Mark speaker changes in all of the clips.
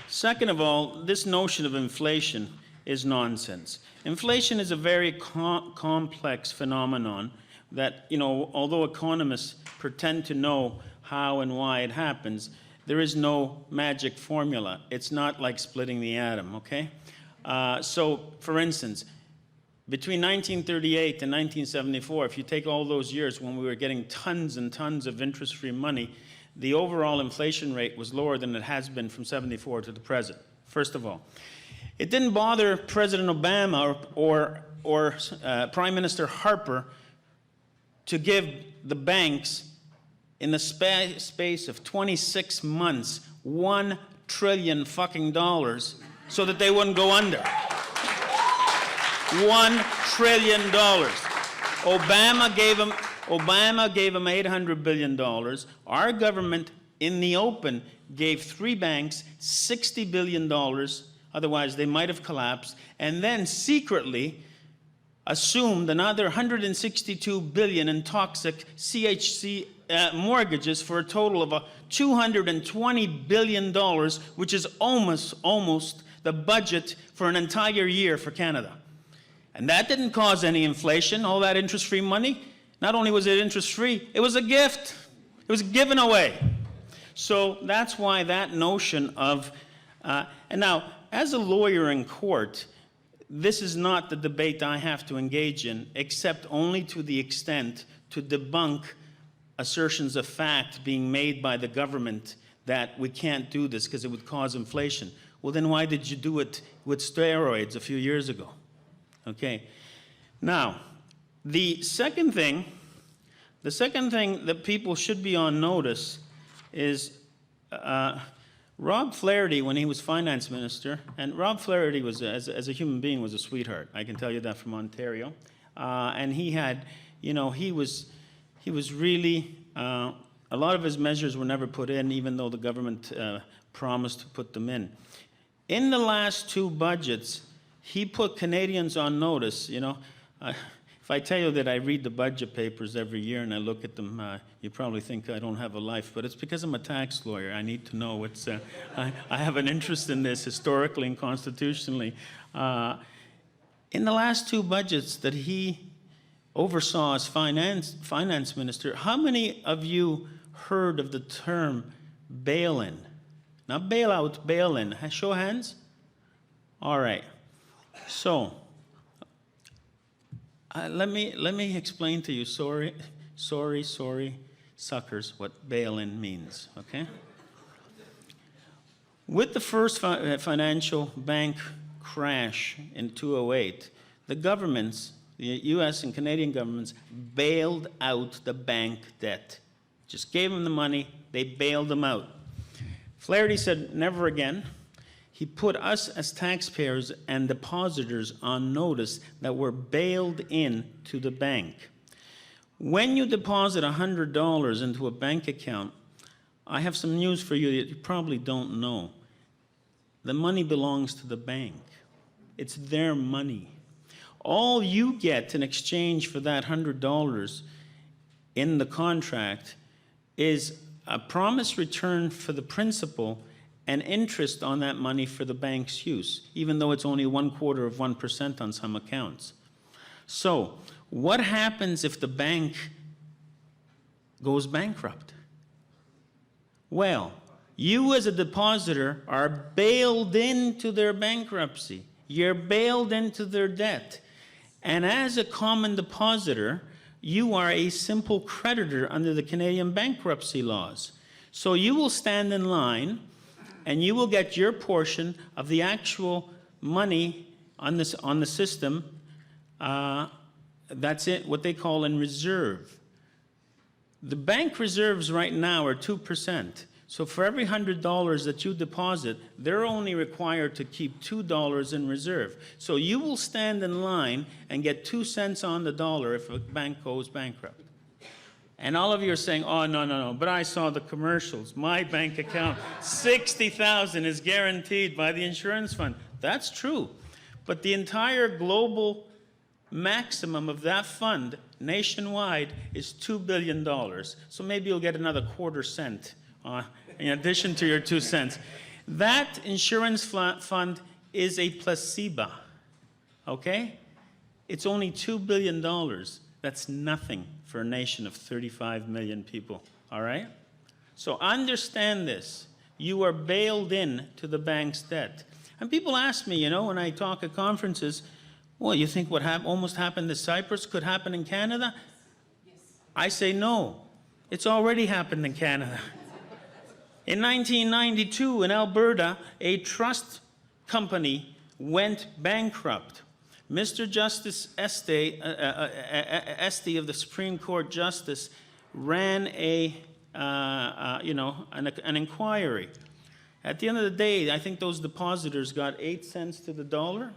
Speaker 1: Second of all, this notion of inflation is nonsense. Inflation is a very complex phenomenon that, although economists pretend to know how and why it happens, there is no magic formula. It's not like splitting the atom, okay? So, for instance, between 1938 and 1974, if you take all those years when we were getting tons and tons of interest-free money, the overall inflation rate was lower than it has been from 74 to the present, first of all. It didn't bother President Obama or Prime Minister Harper to give the banks, in the space of 26 months, $1 trillion fucking so that they wouldn't go under. $1 trillion. Obama gave them $800 billion. Our government, in the open, gave 3 banks $60 billion. Otherwise, they might have collapsed. And then secretly assumed another $162 billion in toxic CHC mortgages for a total of $220 billion, which is almost the budget for an entire year for Canada. And that didn't cause any inflation, all that interest-free money. Not only was it interest-free, it was a gift. It was given away. So that's why that notion of, and now, as a lawyer in court, this is not the debate I have to engage in, except only to the extent to debunk assertions of fact being made by the government that we can't do this because it would cause inflation. Well, then why did you do it with steroids a few years ago? Okay. Now, the second thing that people should be on notice is Rob Flaherty, when he was finance minister, and Rob Flaherty was, as a human being, was a sweetheart. I can tell you that from Ontario. And he had, he was really, a lot of his measures were never put in, even though the government promised to put them in. In the last 2 budgets, he put Canadians on notice. If I tell you that I read the budget papers every year and I look at them, you probably think I don't have a life, but it's because I'm a tax lawyer. I need to know what's, I have an interest in this historically and constitutionally. In the last 2 budgets that he oversaw as finance minister, how many of you heard of the term bail-in? Not bailout, bail-in. Show of hands? All right. So, let me explain to you, sorry, suckers, what bail-in means, okay? With the first financial bank crash in 2008, the governments, the US and Canadian governments, bailed out the bank debt. Just gave them the money, they bailed them out. Flaherty said, never again. He put us as taxpayers and depositors on notice that we're bailed in to the bank. When you deposit $100 into a bank account, I have some news for you that you probably don't know. The money belongs to the bank. It's their money. All you get in exchange for that $100 in the contract is a promised return for the principal and interest on that money for the bank's use, even though it's only 0.25% on some accounts. So, what happens if the bank goes bankrupt? Well, you as a depositor are bailed into their bankruptcy. You're bailed into their debt. And as a common depositor, you are a simple creditor under the Canadian bankruptcy laws. So you will stand in line and you will get your portion of the actual money on the system. That's it, what they call in reserve. The bank reserves right now are 2%. So for every $100 that you deposit, they're only required to keep $2 in reserve. So you will stand in line and get 2 cents on the dollar if a bank goes bankrupt. And all of you are saying, oh, no, but I saw the commercials. My bank account, $60,000 is guaranteed by the insurance fund. That's true. But the entire global maximum of that fund nationwide is $2 billion. So maybe you'll get another quarter cent in addition to your 2 cents. That insurance fund is a placebo, okay? It's only $2 billion. That's nothing for a nation of 35 million people, all right? So understand this. You are bailed in to the bank's debt. And people ask me, you know, when I talk at conferences, well, you think what almost happened to Cyprus could happen in Canada? Yes. I say no. It's already happened in Canada. In 1992, in Alberta, a trust company went bankrupt. Mr. Justice Esty of the Supreme Court Justice ran an inquiry. At the end of the day, I think those depositors got 8 cents to the dollar.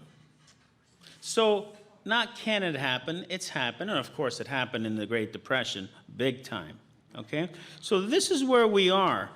Speaker 1: So not can it happen, it's happened. And of course, it happened in the Great Depression, big time, okay? So this is where we are.